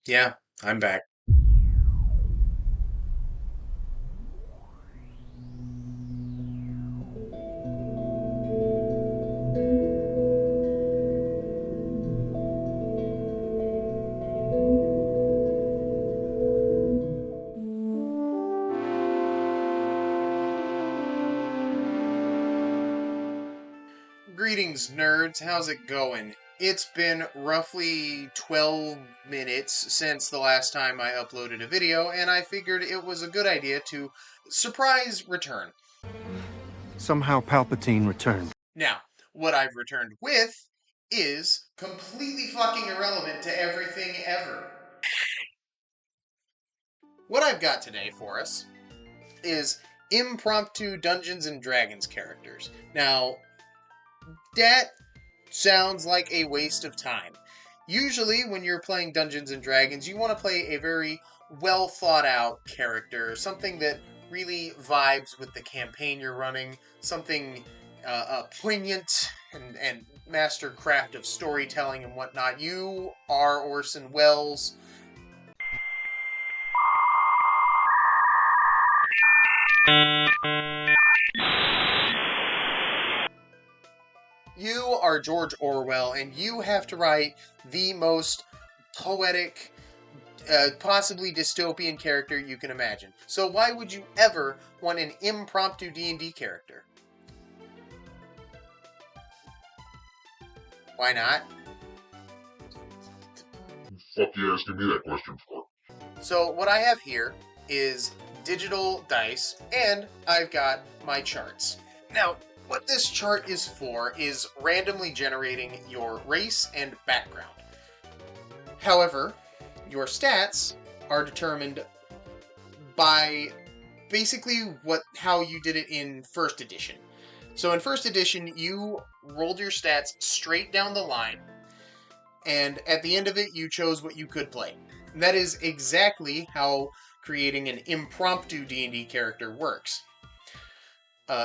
Yeah, I'm back. Greetings, nerds. How's it going? It's been roughly 12 minutes since the last time I uploaded a video, and I figured it was a good idea to surprise return. Somehow Palpatine returned. Now, what I've returned with is completely fucking irrelevant to everything ever. What I've got today for us is impromptu Dungeons and Dragons characters. Now, that sounds like a waste of time. Usually, when you're playing Dungeons and Dragons, you want to play a very well thought out character, something that really vibes with the campaign you're running, something poignant and mastercraft of storytelling and whatnot. You are Orson Welles. You are George Orwell, and you have to write the most poetic, possibly dystopian character you can imagine. So why would you ever want an impromptu D&D character? Why not? Fuck you asking me that question for? So what I have here is digital dice, and I've got my charts. Now, what this chart is for is randomly generating your race and background. However, your stats are determined by basically how you did it in first edition. So in first edition, you rolled your stats straight down the line, and at the end of it, you chose what you could play. And that is exactly how creating an impromptu D&D character works.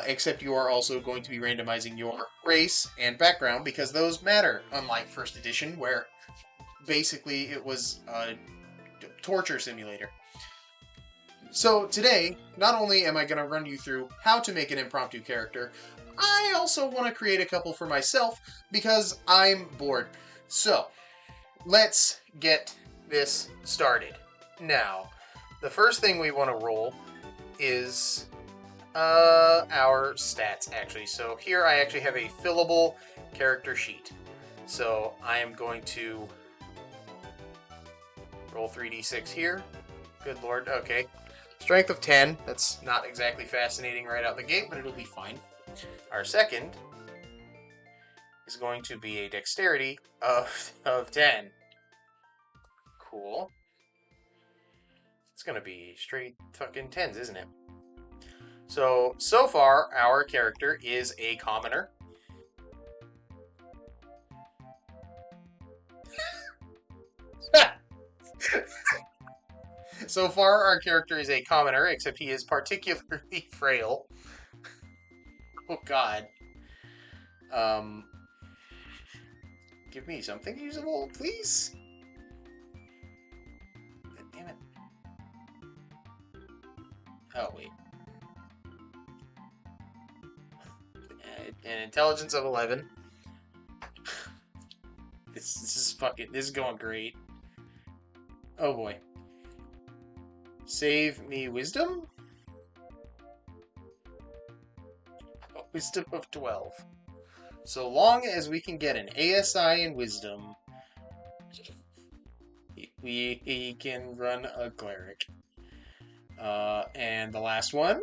Except you are also going to be randomizing your race and background because those matter, unlike first edition, where basically it was a torture simulator. So today, not only am I going to run you through how to make an impromptu character, I also want to create a couple for myself because I'm bored. So, let's get this started. Now, the first thing we want to roll is our stats, actually. So here I actually have a fillable character sheet. So I am going to roll 3d6 here. Good lord, okay. Strength of 10. That's not exactly fascinating right out the gate, but it'll be fine. Our second is going to be a dexterity of 10. Cool. It's going to be straight fucking 10s, isn't it? So far, our character is a commoner. So far, our character is a commoner, except he is particularly frail. Oh god. Give me something usable, please? God damn it. Oh, wait. An intelligence of 11. This is going great. Oh boy. Save me wisdom? Wisdom of 12. So long as we can get an ASI in wisdom, we can run a cleric. And the last one.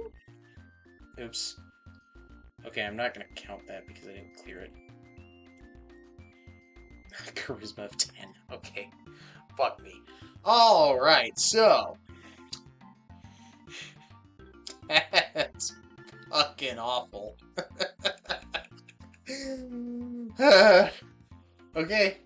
Oops. Okay, I'm not going to count that because I didn't clear it. Charisma of 10. Okay. Fuck me. Alright, so. That's fucking awful. Okay.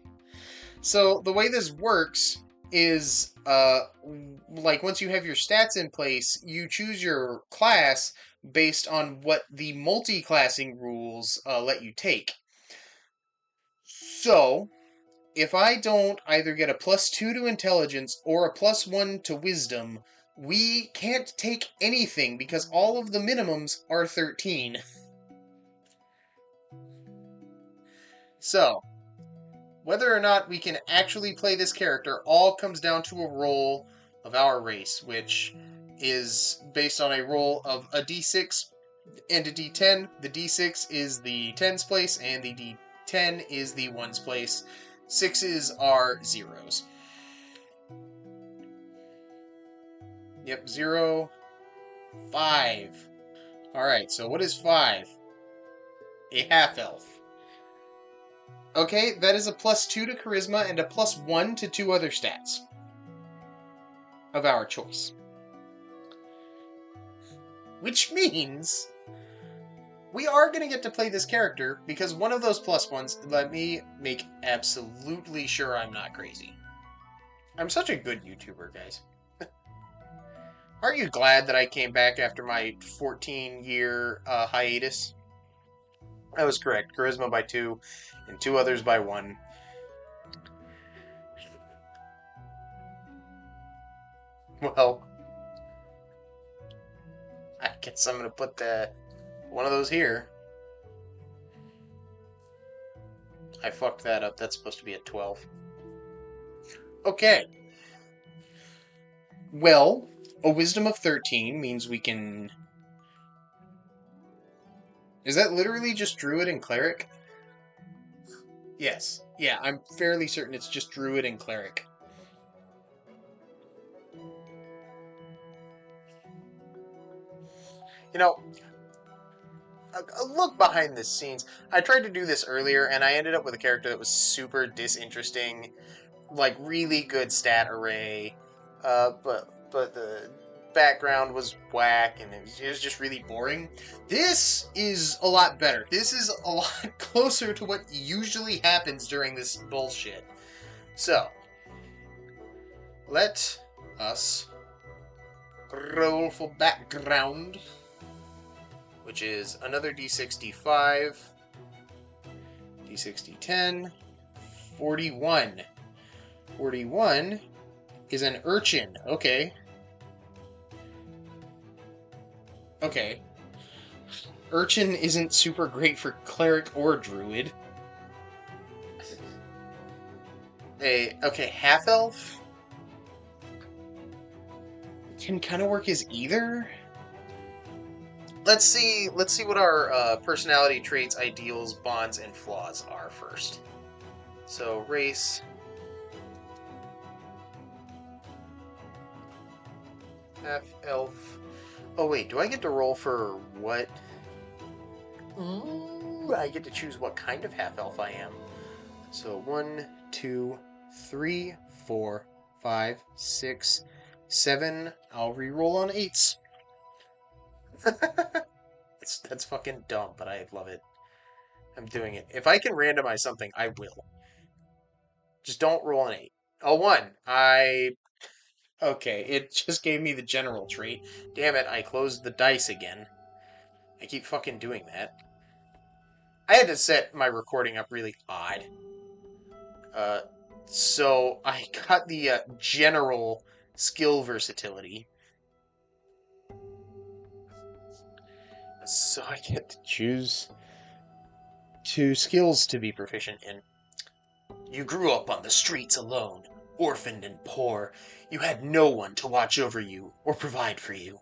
So the way this works is, like once you have your stats in place, you choose your class based on what the multi-classing rules let you take. So, if I don't either get a +2 to intelligence or a +1 to wisdom, we can't take anything because all of the minimums are 13. So, whether or not we can actually play this character all comes down to a roll of our race, which is based on a roll of a d6 and a d10. The d6 is the tens place, and the d10 is the ones place. Sixes are zeros. Yep, 0, 5. Alright, so what is 5? A half-elf. Okay, that is a +2 to charisma and a +1 to 2 other stats of our choice. Which means we are going to get to play this character because one of those +1s let me make absolutely sure I'm not crazy. I'm such a good YouTuber, guys. Aren't you glad that I came back after my 14-year hiatus? I was correct. Charisma by 2 and 2 others by 1. Well, I guess I'm going to put one of those here. I fucked that up. That's supposed to be at 12. Okay. Well, a wisdom of 13 means we can... Is that literally just druid and cleric? Yes. Yeah, I'm fairly certain it's just druid and cleric. You know, a look behind the scenes. I tried to do this earlier, and I ended up with a character that was super disinteresting. Like, really good stat array. But the background was whack, and it was just really boring. This is a lot better. This is a lot closer to what usually happens during this bullshit. So, let us roll for background, which is another d6, d5, d6, d10, 41. 41 is an urchin. Okay. Okay. Urchin isn't super great for cleric or druid. Okay, half-elf can kind of work as either. Let's see what our personality traits, ideals, bonds, and flaws are first. So, race. Half-elf. Oh, wait, do I get to roll for what? Ooh, I get to choose what kind of half-elf I am. So, 1, 2, 3, 4, 5, 6, 7. I'll re-roll on 8s. That's fucking dumb, but I love it. I'm doing it. If I can randomize something, I will. Just don't roll an 8. Oh, 1. Okay, it just gave me the general trait. Damn it, I closed the dice again. I keep fucking doing that. I had to set my recording up really odd. So I got the general skill versatility. So I get to choose 2 skills to be proficient in. You grew up on the streets alone, orphaned and poor. You had no one to watch over you or provide for you.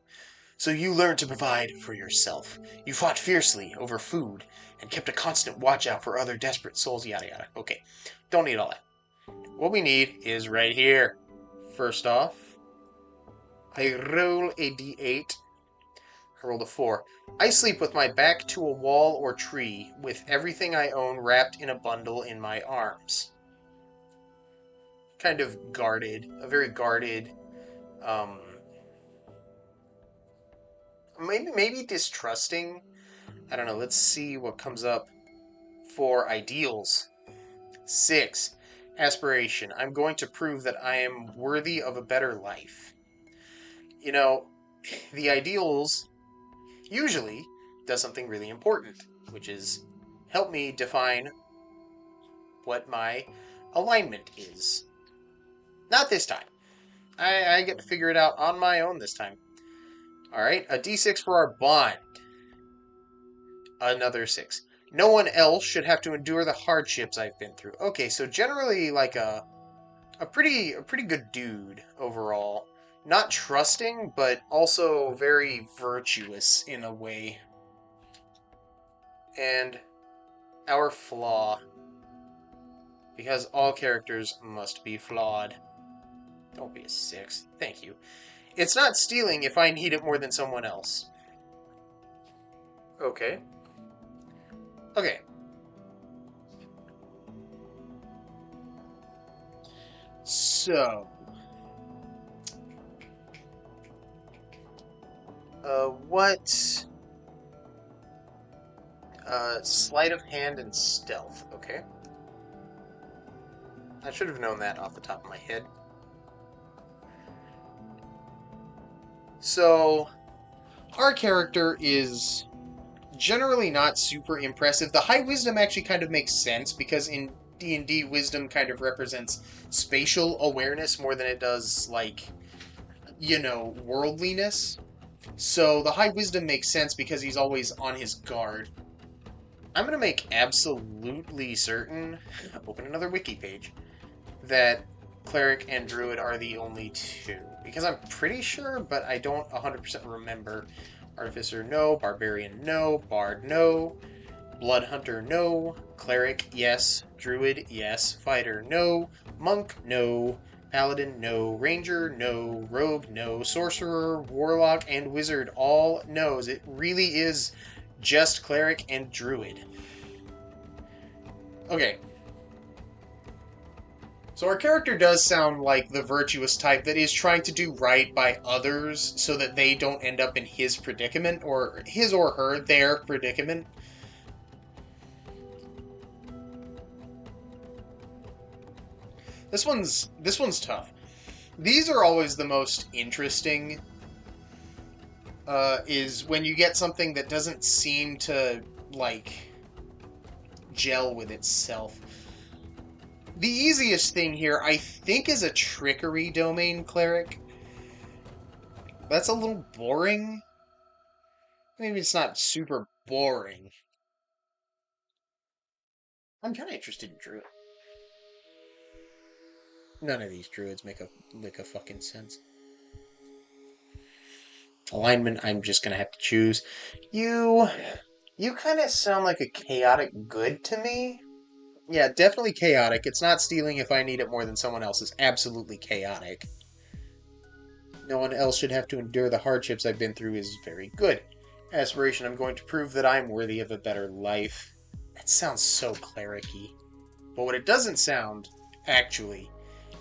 So you learned to provide for yourself. You fought fiercely over food and kept a constant watch out for other desperate souls, yada yada. Okay, don't need all that. What we need is right here. First off, I roll a d8. I rolled a 4. I sleep with my back to a wall or tree, with everything I own wrapped in a bundle in my arms. Kind of guarded, a very guarded, maybe distrusting. I don't know, let's see what comes up for ideals. 6. Aspiration. I'm going to prove that I am worthy of a better life. You know, the ideals usually does something really important, which is help me define what my alignment is. Not this time. I get to figure it out on my own this time. Alright, a d6 for our bond. Another 6. No one else should have to endure the hardships I've been through. Okay, so generally like a pretty good dude overall. Not trusting, but also very virtuous in a way. And our flaw. Because all characters must be flawed. Don't be a 6. Thank you. It's not stealing if I need it more than someone else. Okay. Okay. So... what... sleight of hand and stealth. Okay. I should have known that off the top of my head. So, our character is generally not super impressive. The high wisdom actually kind of makes sense, because in D&D, wisdom kind of represents spatial awareness more than it does, like, you know, worldliness. So the high wisdom makes sense because he's always on his guard. I'm going to make absolutely certain, open another wiki page, that cleric and druid are the only two. Because I'm pretty sure, but I don't 100% remember. Artificer, no. Barbarian, no. Bard, no. Blood Hunter, no. Cleric, yes. Druid, yes. Fighter, no. Monk, no. Paladin, no. Ranger, no. Rogue, no. Sorcerer, Warlock, and Wizard, all no's. It really is just Cleric and Druid. Okay. So our character does sound like the virtuous type that is trying to do right by others so that they don't end up in his predicament, or his or her, their predicament. This one's tough. These are always the most interesting, is when you get something that doesn't seem to, like, gel with itself. The easiest thing here, I think, is a trickery domain cleric. That's a little boring. Maybe it's not super boring. I'm kind of interested in druid. None of these druids make a lick of fucking sense. Alignment, I'm just gonna have to choose. You kind of sound like a chaotic good to me. Yeah, definitely chaotic. It's not stealing if I need it more than someone else. It's absolutely chaotic. No one else should have to endure the hardships I've been through is very good. Aspiration, I'm going to prove that I'm worthy of a better life. That sounds so cleric-y. But what it doesn't sound, actually,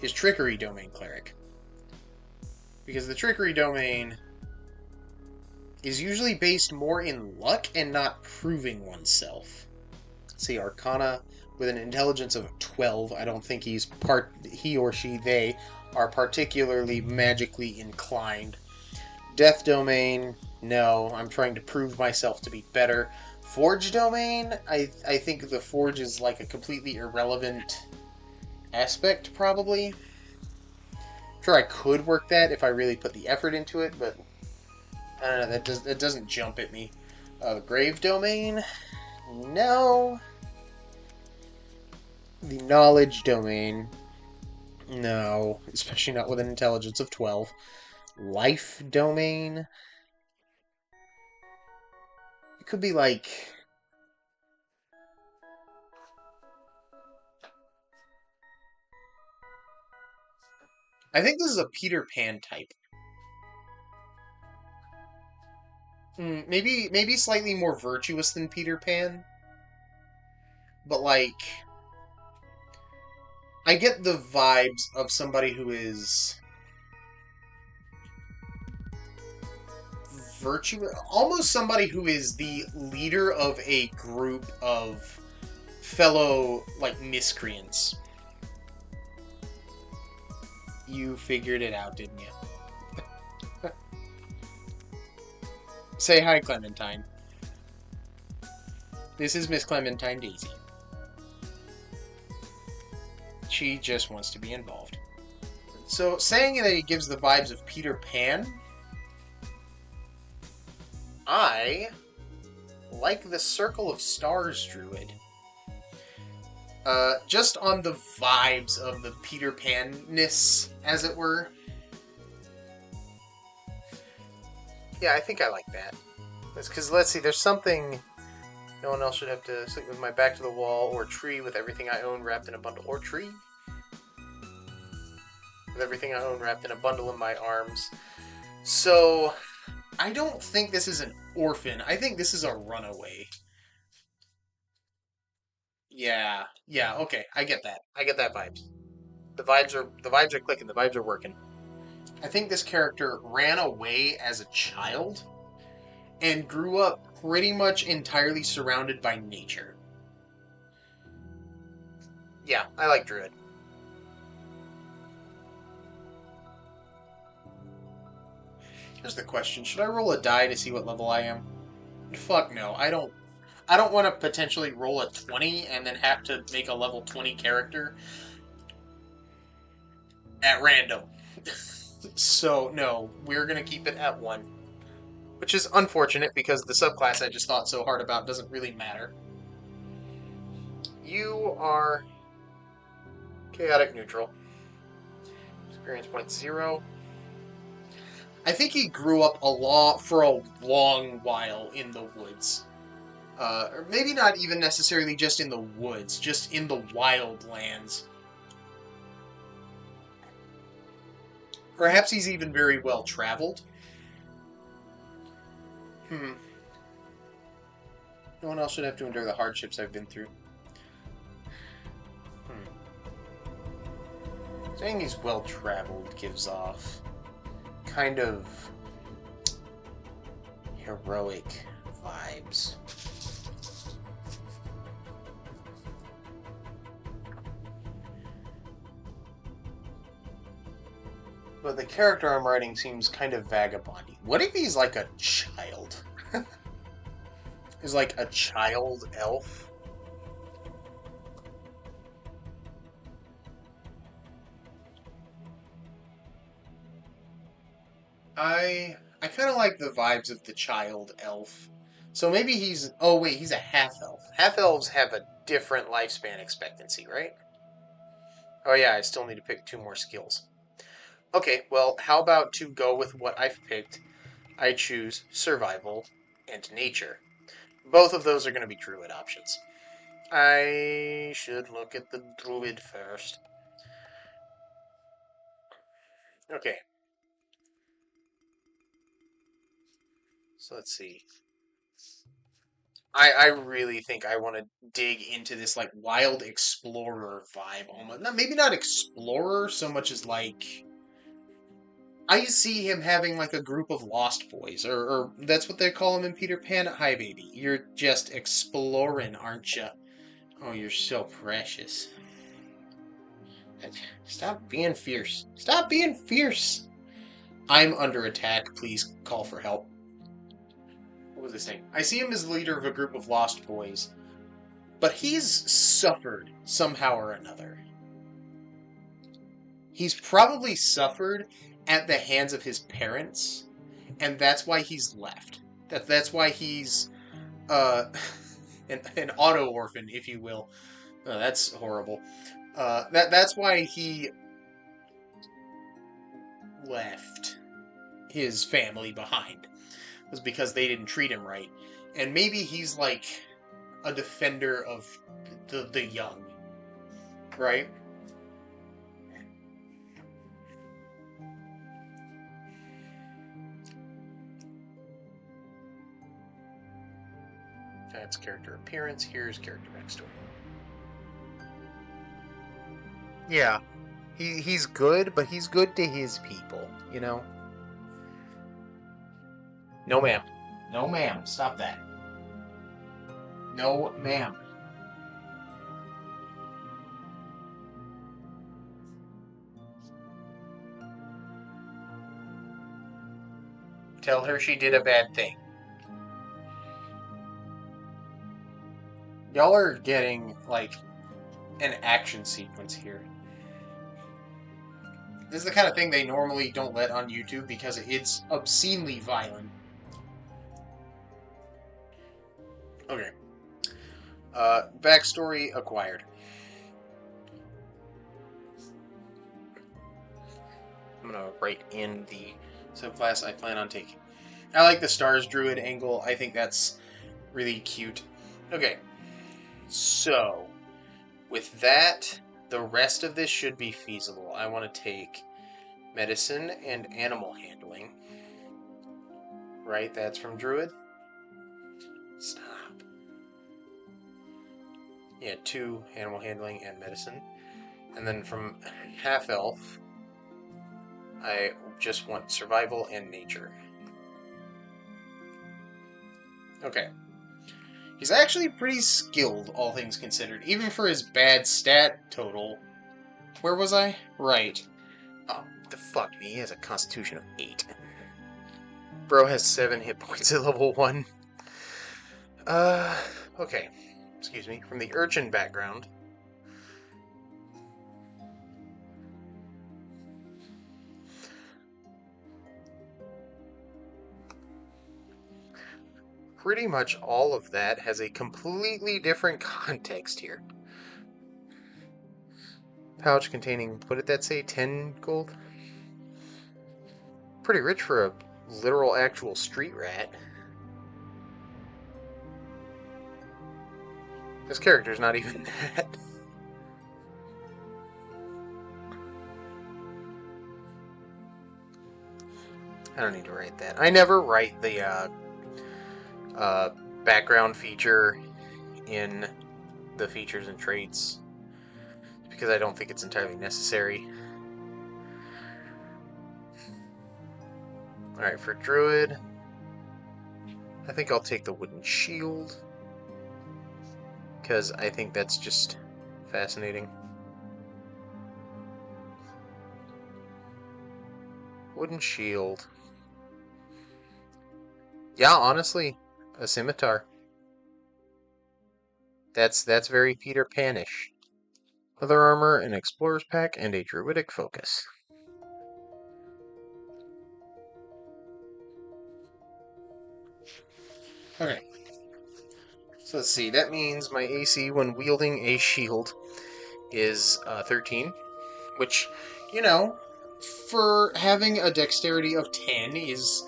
is trickery domain cleric. Because the trickery domain is usually based more in luck and not proving oneself. Let's see, Arcana with an intelligence of 12. I don't think he or she, they are particularly magically inclined. Death domain, no. I'm trying to prove myself to be better. Forge domain, I think the forge is like a completely irrelevant aspect, probably. I'm sure I could work that if I really put the effort into it, but I don't know, that doesn't jump at me. Grave domain, no. The knowledge domain, no, especially not with an intelligence of 12. Life domain, it could be like... I think this is a Peter Pan type. Maybe slightly more virtuous than Peter Pan. But, like... I get the vibes of somebody who is... virtuous... Almost somebody who is the leader of a group of fellow, like, miscreants. You figured it out, didn't you? Say hi, Clementine. This is Miss Clementine Daisy. She just wants to be involved. So, saying that he gives the vibes of Peter Pan, I like the Circle of Stars druid. Just on the vibes of the Peter Pan-ness, as it were. Yeah, I think I like that. Because, let's see, there's something... No one else should have to sleep with my back to the wall, or tree with everything I own wrapped in a bundle. Or tree? With everything I own wrapped in a bundle in my arms. So, I don't think this is an orphan. I think this is a runaway. Yeah, okay, I get that. I get that vibes. The vibes are clicking, the vibes are working. I think this character ran away as a child and grew up pretty much entirely surrounded by nature. Yeah, I like Druid. Here's the question. Should I roll a die to see what level I am? Fuck no. I don't want to potentially roll a 20 and then have to make a level 20 character at random. So, no, we're going to keep it at 1. Which is unfortunate because the subclass I just thought so hard about doesn't really matter. You are chaotic neutral. Experience point 0. I think he grew up for a long while in the woods. Or maybe not even necessarily just in the woods, just in the wild lands. Perhaps he's even very well traveled. No one else should have to endure the hardships I've been through. Saying he's well traveled gives off kind of heroic vibes. But the character I'm writing seems kind of vagabondy. What if he's like a child? Is like a child elf? I kind of like the vibes of the child elf. So maybe he's... Oh, wait, he's a half-elf. Half-elves have a different lifespan expectancy, right? Oh, yeah, I still need to pick 2 more skills. Okay, well, how about to go with what I've picked? I choose survival and nature. Both of those are going to be druid options. I should look at the druid first. Okay. So let's see. I really think I want to dig into this like wild explorer vibe almost. Maybe not explorer so much as like I see him having like a group of lost boys, or that's what they call him in Peter Pan. Hi, baby. You're just exploring, aren't you? Oh, you're so precious. Stop being fierce. Stop being fierce. I'm under attack. Please call for help. What was this thing? I see him as the leader of a group of lost boys, but he's suffered somehow or another. He's probably suffered at the hands of his parents, and that's why he's left. That's why he's an auto orphan, if you will. Oh, that's horrible. That's why he left his family behind. Was because they didn't treat him right. And maybe he's like a defender of the young, right? That's character appearance. Here's character backstory. Yeah, he's good, but he's good to his people, you know? No, ma'am. No, ma'am. Stop that. No, ma'am. Tell her she did a bad thing. Y'all are getting, like, an action sequence here. This is the kind of thing they normally don't let on YouTube because it's obscenely violent. Okay. Backstory acquired. I'm gonna write in the subclass I plan on taking. I like the Stars Druid angle. I think that's really cute. Okay. So, with that, the rest of this should be feasible. I want to take medicine and animal handling. Right? That's from Druid? Stop. Yeah, 2 animal handling and medicine. And then from half elf, I just want survival and nature. Okay. He's actually pretty skilled, all things considered, even for his bad stat total. Where was I? Right. Oh, the fuck me. He has a constitution of 8. Bro has 7 hit points at level 1. Okay. Excuse me. From the urchin background. Pretty much all of that has a completely different context here. Pouch containing, what did that say, 10 gold? Pretty rich for a literal actual street rat. This character's not even that. I don't need to write that. I never write the background feature in the features and traits because I don't think it's entirely necessary. Alright, for Druid, I think I'll take the wooden shield because I think that's just fascinating. Wooden shield. Yeah, honestly, a scimitar. That's very Peter Panish. Leather armor, an explorer's pack, and a druidic focus. Okay. So let's see. That means my AC when wielding a shield is 13, which, you know, for having a dexterity of 10 is...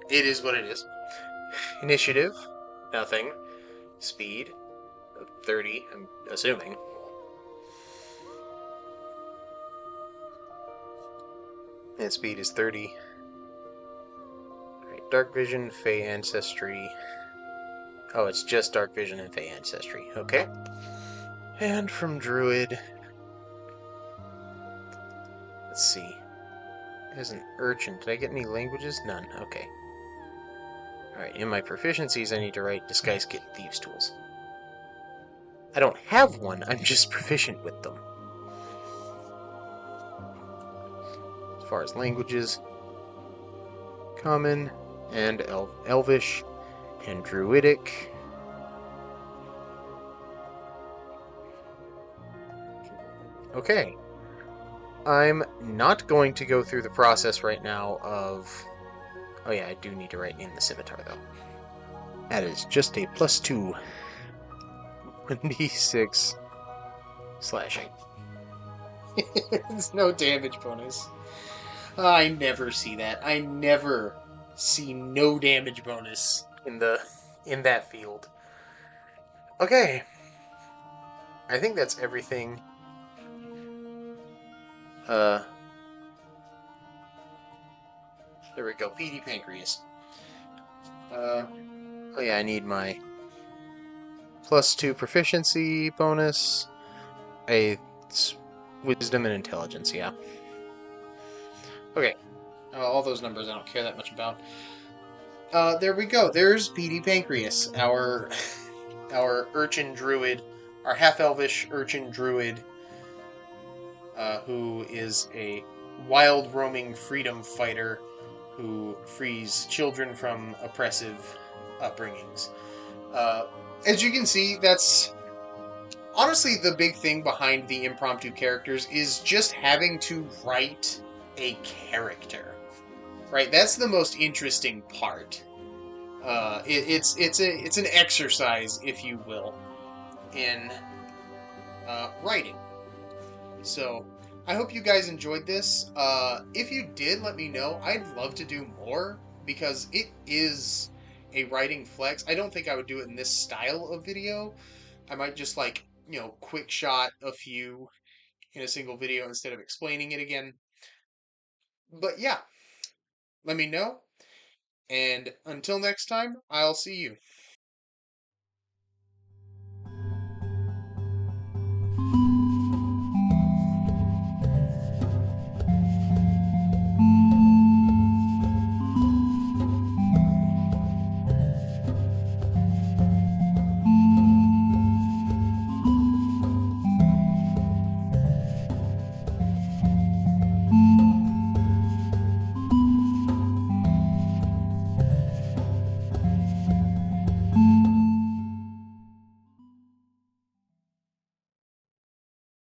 It is what it is. Initiative, nothing. Speed, 30, I'm assuming. And speed is 30. Alright, Dark Vision, Fey Ancestry. Oh, it's just Dark Vision and Fey Ancestry. Okay. And from Druid... Let's see. As an urchin, did I get any languages? None. Okay. Alright, in my proficiencies, I need to write Disguise Kit and Thieves' Tools. I don't have one, I'm just proficient with them. As far as languages, Common, and Elvish, and Druidic. Okay. I'm not going to go through the process right now of... Oh yeah, I do need to write in the scimitar, though. That is just a +2. 1d6 slashing. There's no damage bonus. I never see that. I never see no damage bonus in that field. Okay. I think that's everything. There we go. PD Pancreas. Oh yeah, I need my +2 proficiency bonus, a wisdom and intelligence, yeah. Okay. All those numbers I don't care that much about. There we go. There's PD Pancreas, our urchin druid, our half-elvish urchin druid, who is a wild roaming freedom fighter who frees children from oppressive upbringings. As you can see, that's honestly, the big thing behind the impromptu characters is just having to write a character, right? That's the most interesting part. It's an exercise, if you will, in writing. So I hope you guys enjoyed this. If you did, let me know. I'd love to do more because it is a writing flex. I don't think I would do it in this style of video. I might just like, quick shot a few in a single video instead of explaining it again. But yeah, let me know. And until next time, I'll see you.